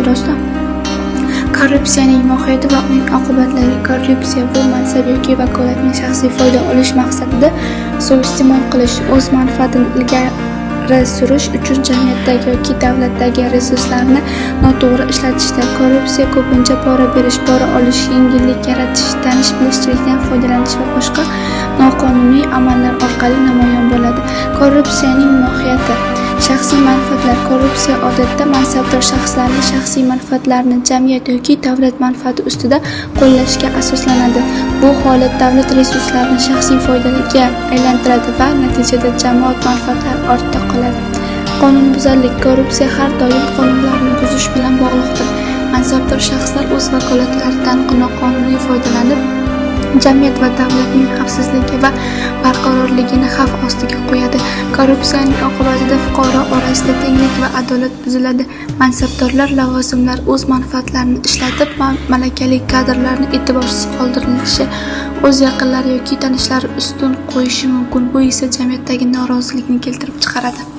Doston. Korrupsiyaning mohiyati va uning oqibatlari. Korrupsiya bu mansab yoki vakolatni shaxsiy foyda olish maqsadida suiiste'mol qilish, o'z manfaatini ilgari surish uchun jamiyatdagi yoki davlatdagi resurslarni noto'g'ri ishlatishdir. Korrupsiya ko'pincha pora berish, pora olish, yengillik yaratish, tanish-bilishchilikdan foydalanish va boshqa noqonuniy amallar orqali namoyon bo'ladi. Korrupsiyaning mohiyati. Shaxsiy manfaatlar. Korrupsiya odatda mansabdor shaxslarning shaxsiy manfaatlarini jamiyat yoki davlat manfaati ustida qo'llashga asoslanadi. Bu holat davlat resurslarini shaxsiy foydaga aylantiradi va natijada jamoat manfaatlari ortda qoladi. Qonunbuzarlik. Korrupsiya har doim qonunlarni buzish bilan bog'liqdir. Mansabdor shaxslar o'z vakolatlaridan noqonuniy foydalanib, jamiyat va davlatning xavfsizligi va barqarorligini xavf ostiga qo'yadi. Korrupsiyaning oqibatida fuqaro orasida tenglik va adolat buziladi. Mansabdorlar lavozimlar o'z manfaatlarini ishlatib, malakali kadrlarni e'tiborsiz qoldirilishi, o'z yaqinlari yoki tanishlari ustun qo'yishi mumkin. Bu esa jamiyatdagi norozilikni keltirib chiqaradi.